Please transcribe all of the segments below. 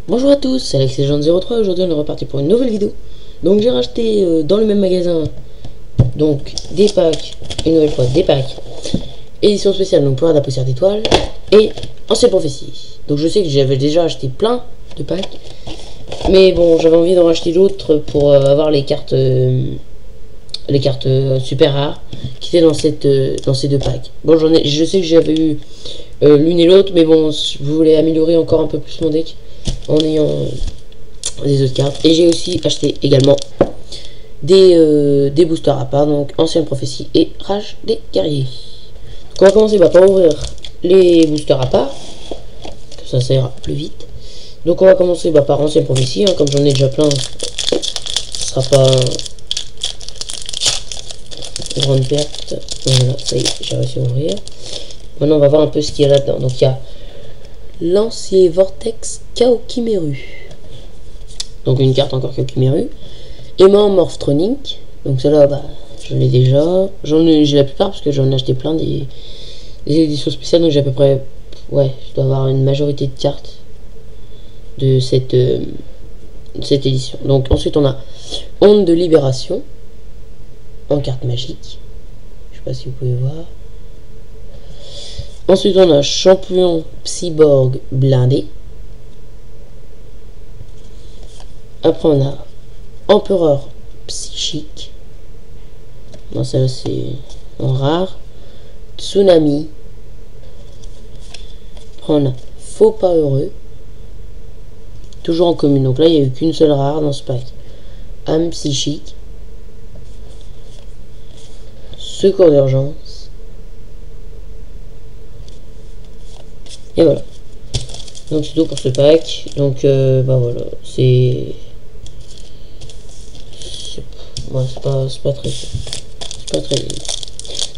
Bonjour à tous, c'est AlexLegend03. Aujourd'hui on est reparti pour une nouvelle vidéo. Donc j'ai racheté dans le même magasin donc des packs, une nouvelle fois des packs édition spéciale, donc pouvoir de la poussière d'étoiles et ancienne prophétie. Donc je sais que j'avais déjà acheté plein de packs, mais bon, j'avais envie d'en racheter d'autres pour avoir les cartes super rares qui étaient dans ces deux packs. Bon, je sais que j'avais eu l'une et l'autre, mais bon, je voulais améliorer encore un peu plus mon deck en ayant des autres cartes. Et j'ai aussi acheté également des boosters à part, donc ancienne prophétie et rage des guerriers. Donc on va commencer par ouvrir les boosters à part, comme ça ira plus vite. Donc on va commencer par ancienne prophétie, hein, comme j'en ai déjà plein, ce sera pas une grande perte. Voilà, ça y est, j'ai réussi à ouvrir. Maintenant on va voir un peu ce qu'il y a là-dedans. Donc il y a Lancier Vortex Kaokimeru, donc une carte encore Kaokimeru. Aimant Morphtronic, donc celle-là je l'ai déjà, j'ai la plupart parce que j'en ai acheté plein des éditions spéciales, donc j'ai à peu près, ouais, je dois avoir une majorité de cartes de cette édition. Donc ensuite on a Onde de Libération en carte magique, je sais pas si vous pouvez voir. Ensuite on a Champion Psyborg blindé. Après on a Empereur Psychique. Non, celle-là c'est en rare. Tsunami. Après on a Faux pas heureux. Toujours en commune. Donc là il n'y a eu qu'une seule rare dans ce pack. Âme Psychique. Secours d'urgence. Et voilà. Donc c'est tout pour ce pack. Donc voilà, c'est pas très vite.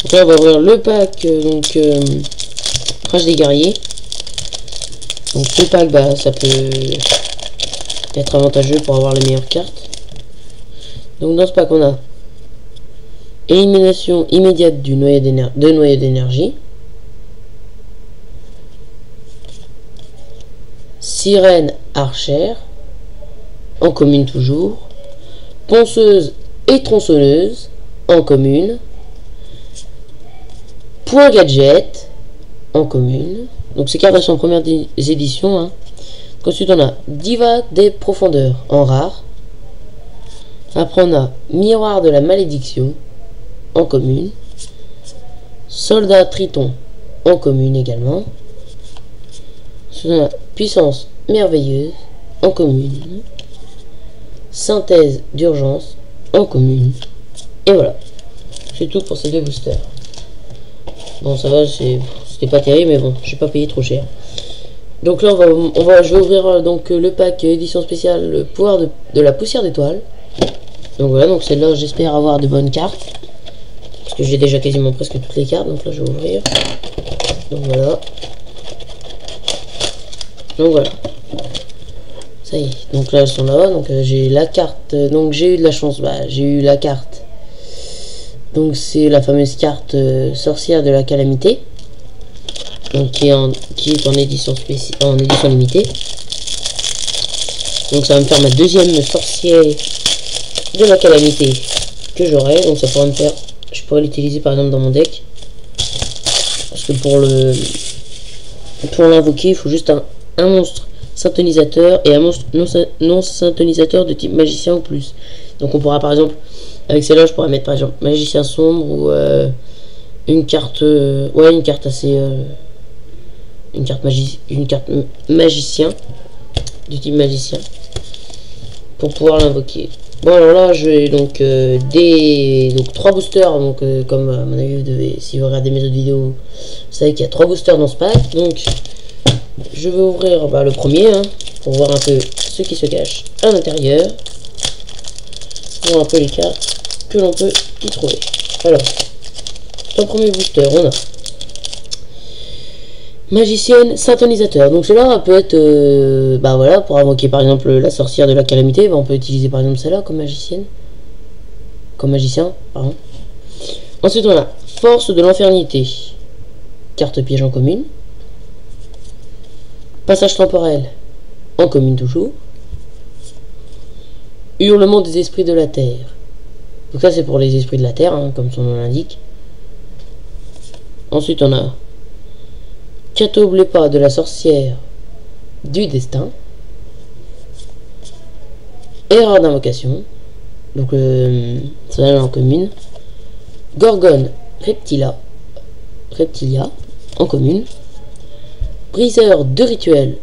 Donc là on va ouvrir le pack Rage des guerriers. Donc ce pack ça peut être avantageux pour avoir les meilleures cartes. Donc dans ce pack on a élimination immédiate du noyau d'énergie, Sirène Archère en commune toujours, Ponceuse et Tronçonneuse en commune, Point Gadget en commune. Donc ces cartes sont en première édition, hein. Ensuite on a Diva des profondeurs en rare. Après on a Miroir de la malédiction en commune, Soldat Triton en commune également. Ensuite on a Puissance merveilleuse en commune, Synthèse d'urgence en commune. Et voilà, c'est tout pour ces deux boosters. Bon, ça va, c'était pas terrible, mais bon, j'ai pas payé trop cher. Donc là je vais ouvrir donc le pack édition spéciale, le pouvoir de la poussière d'étoiles. Donc voilà, donc celle-là j'espère avoir de bonnes cartes, parce que j'ai déjà quasiment presque toutes les cartes. Donc là je vais ouvrir. Donc voilà. Donc voilà. Ça y est, donc là elles sont là. Donc j'ai la carte, donc j'ai eu de la chance, j'ai eu la carte. Donc c'est la fameuse carte sorcière de la calamité. Donc qui est en édition spéciale, en édition limitée. Donc ça va me faire ma deuxième sorcière de la calamité que j'aurai. Donc ça pourra me faire, je pourrais l'utiliser par exemple dans mon deck, parce que pour l'invoquer il faut juste un monstre syntonisateur et un monstre non syntonisateur de type magicien ou plus. Donc on pourra par exemple, avec celle-là je pourrais mettre par exemple magicien sombre ou une carte assez une carte magicien de type magicien pour pouvoir l'invoquer. Bon alors là j'ai donc donc 3 boosters, donc comme à mon avis vous devez, si vous regardez mes autres vidéos, vous savez qu'il y a 3 boosters dans ce pack. Donc je vais ouvrir le premier, hein, pour voir un peu ce qui se cache à l'intérieur, voir un peu les cartes que l'on peut y trouver. Alors, dans le premier booster, on a Magicienne Syntonisateur. Donc cela peut être, voilà, pour invoquer par exemple la sorcière de la calamité, on peut utiliser par exemple celle-là comme magicienne, comme magicien, pardon. Ensuite on a Force de l'Infernité, carte piège en commune. Passage temporel, en commune toujours. Hurlement des esprits de la terre. Donc ça c'est pour les esprits de la terre, hein, comme son nom l'indique. Ensuite on a Catoublepa de la sorcière du destin. Erreur d'invocation. Donc ça va en commune. Gorgone Reptilia en commune. Briseur de rituels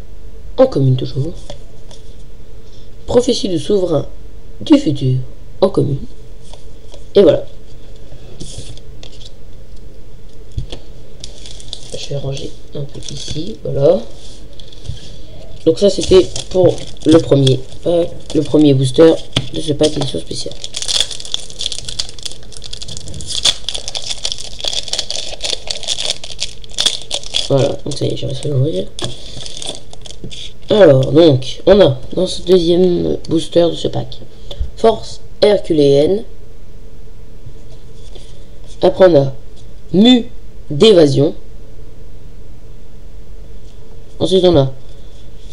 en commune toujours. Prophétie du souverain du futur en commune. Et voilà. Je vais ranger un peu ici, voilà. Donc ça c'était pour le premier booster de ce pack édition spéciale. Voilà, donc ça y est, j'ai réussi à l'ouvrir. Alors, donc, on a dans ce deuxième booster de ce pack Force herculéenne. Après on a Mu d'évasion. Ensuite on a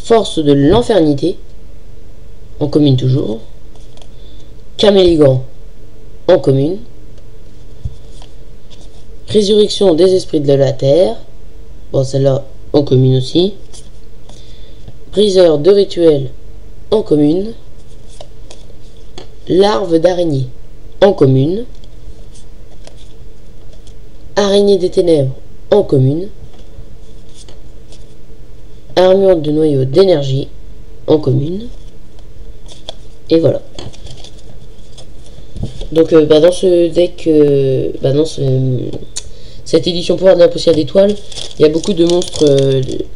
Force de l'enfernité en commune toujours. Camélégan en commune. Résurrection des esprits de la terre. Bon, celle-là en commune aussi. Briseur de rituels en commune. Larve d'araignée en commune. Araignée des ténèbres en commune. Armure de noyau d'énergie en commune. Et voilà. Donc dans ce deck, cette édition pouvoir de la poussière d'étoiles, il y a beaucoup de monstres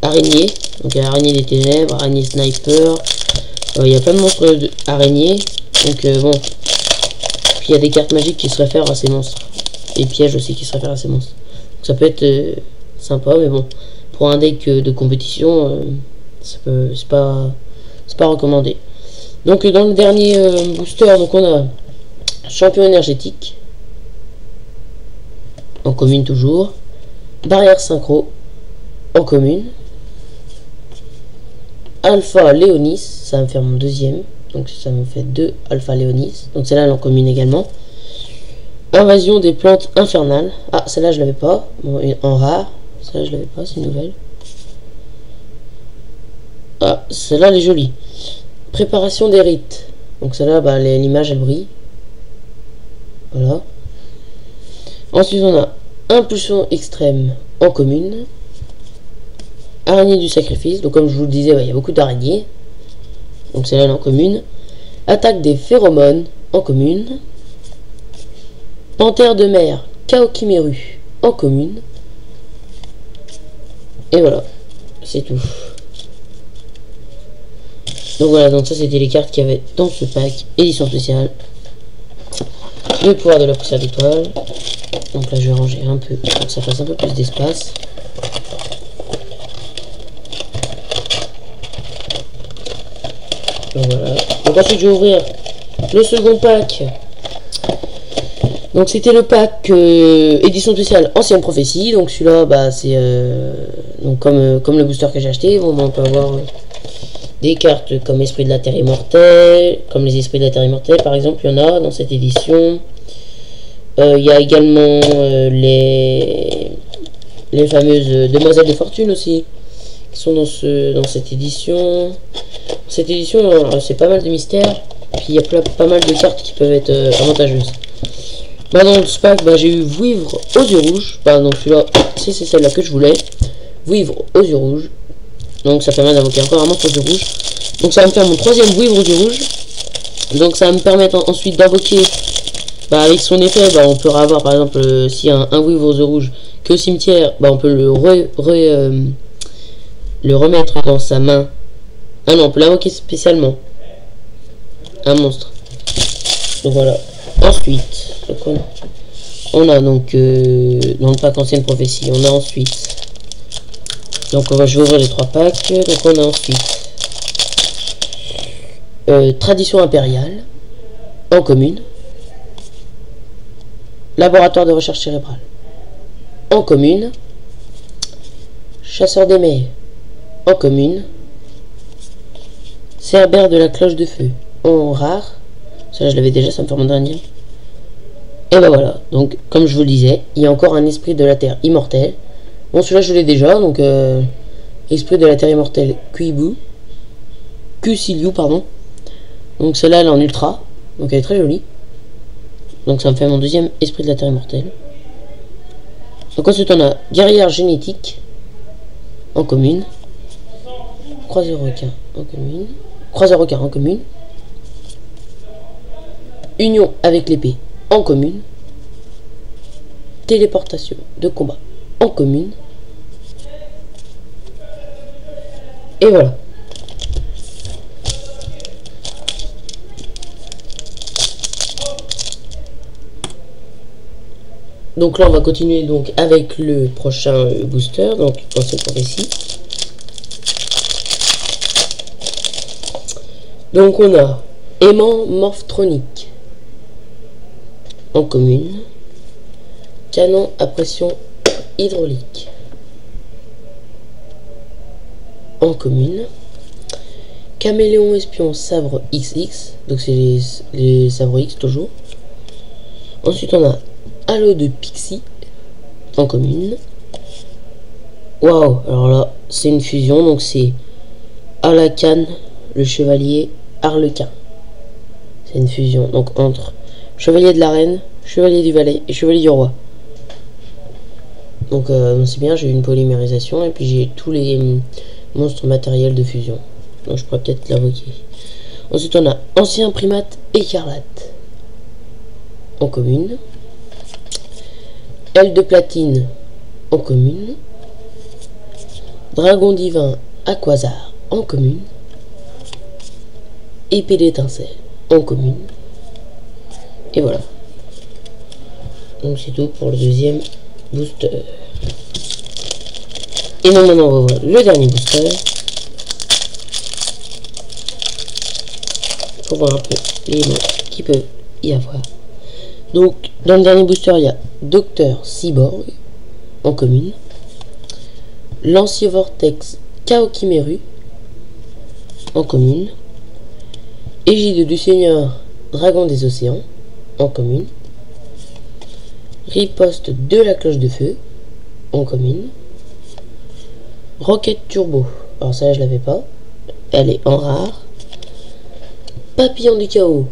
araignées. Donc il y a araignée des ténèbres, araignée sniper, il y a plein de monstres araignées. Donc bon, puis il y a des cartes magiques qui se réfèrent à ces monstres. Et pièges aussi qui se réfèrent à ces monstres. Donc ça peut être sympa, mais bon, pour un deck de compétition, c'est pas recommandé. Donc dans le dernier booster, donc on a champion énergétique en commune toujours. Barrière synchro en commune. Alpha Léonis, ça va me faire mon deuxième. Donc ça me fait 2 Alpha Léonis. Donc celle-là elle est en commune également. Invasion des plantes infernales. Ah, celle-là je l'avais pas. Bon, en rare. Celle-là je l'avais pas, c'est une nouvelle. Ah, celle-là elle est jolie. Préparation des rites. Donc celle-là, bah, l'image elle brille. Voilà. Ensuite on a impulsion extrême en commune. Araignée du sacrifice. Donc comme je vous le disais, il y a beaucoup d'araignées. Donc celle-là elle est en commune. Attaque des phéromones en commune. Panthère de mer Kaokimeru en commune. Et voilà. C'est tout. Donc voilà, donc ça c'était les cartes qu'il y avait dans ce pack édition spéciale. Le pouvoir de la poussière d'étoile. Donc là je vais ranger un peu pour que ça fasse un peu plus d'espace. Donc voilà. Donc ensuite je vais ouvrir le second pack. Donc c'était le pack édition spéciale ancienne prophétie. Donc celui-là bah c'est donc comme le booster que j'ai acheté. Bon, on peut avoir des cartes comme Esprit de la Terre Immortelle, comme les Esprits de la Terre Immortelle par exemple, il y en a dans cette édition. Il y a également les fameuses Demoiselles de Fortune aussi, qui sont dans cette édition. Cette édition, c'est pas mal de mystères, puis il y a pas mal de cartes qui peuvent être avantageuses. Bah, dans ce pack, bah, j'ai eu Vouivre aux yeux rouges. Bah, donc celui-là, c'est celle-là que je voulais. Vouivre aux yeux rouges. Donc ça permet d'invoquer encore un monstre aux yeux rouges. Donc ça va me faire mon troisième Vouivre aux yeux rouges. Donc ça va me permettre ensuite d'invoquer, bah, avec son effet, bah, on peut avoir par exemple s'il y a un Vouivre aux yeux rouges que au cimetière, bah, on peut le remettre dans sa main. Ah non, on peut l'invoquer spécialement. Un monstre. Donc voilà. Ensuite, on a donc dans le pack ancienne prophétie, on a ensuite. Donc je vais ouvrir les 3 packs. Donc on a ensuite Tradition impériale en commune. Laboratoire de recherche cérébrale en commune. Chasseur des mers en commune. Cerbère de la cloche de feu en rare. Ça je l'avais déjà, ça me fait remonter un dire. Et bah voilà, donc comme je vous le disais, il y a encore un esprit de la terre immortel. Bon celui-là je l'ai déjà, donc esprit de la terre immortelle Cusiliu pardon. Donc celle-là elle est en ultra, donc elle est très jolie. Donc ça me fait mon deuxième esprit de la terre immortelle. Donc ensuite on a guerrière génétique en commune. Croiseur requin en commune. Croiseur requin en commune. Union avec l'épée en commune. Téléportation de combat en commune. Et voilà. Donc là on va continuer donc avec le prochain booster, donc dans cette prophétie. Donc on a aimant morphotronique en commune. Canon à pression hydraulique en commune. Caméléon espion sabre XX, donc c'est les sabres X toujours. Ensuite on a Halo de Pixie en commune. Waouh, alors là c'est une fusion, donc c'est Alakan le chevalier Harlequin. C'est une fusion donc entre chevalier de la reine, chevalier du valet et chevalier du roi. Donc c'est bien, j'ai eu une polymérisation et puis j'ai tous les monstres matériels de fusion. Donc je pourrais peut-être l'invoquer. Ensuite on a ancien primate écarlate en commune. Aile de platine en commune. Dragon divin Aquasar en commune. Épée d'étincelle en commune. Et voilà. Donc c'est tout pour le deuxième booster. Et donc maintenant on va voir le dernier booster. Pour voir un peu les mots qui peuvent y avoir. Donc dans le dernier booster il y a Docteur Cyborg en commune. Lancier Vortex Kaokimeru en commune. Égide du Seigneur Dragon des Océans en commune. Riposte de la cloche de feu en commune. Rocket Turbo, alors ça je l'avais pas, elle est en rare. Papillon du chaos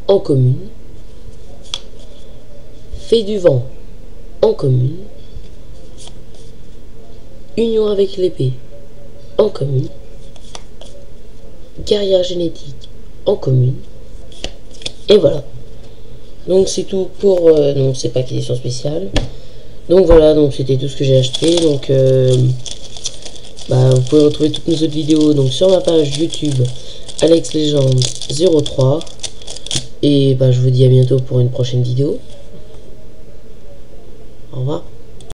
en commune. Fée du vent en commune. Union avec l'épée en commune. Guerrière génétique en commune. Et voilà. Donc c'est tout pour non c'est pas édition spéciale. Donc voilà, donc c'était tout ce que j'ai acheté. Donc vous pouvez retrouver toutes mes autres vidéos donc sur ma page YouTube Alex Legend 03. Et je vous dis à bientôt pour une prochaine vidéo. Au revoir.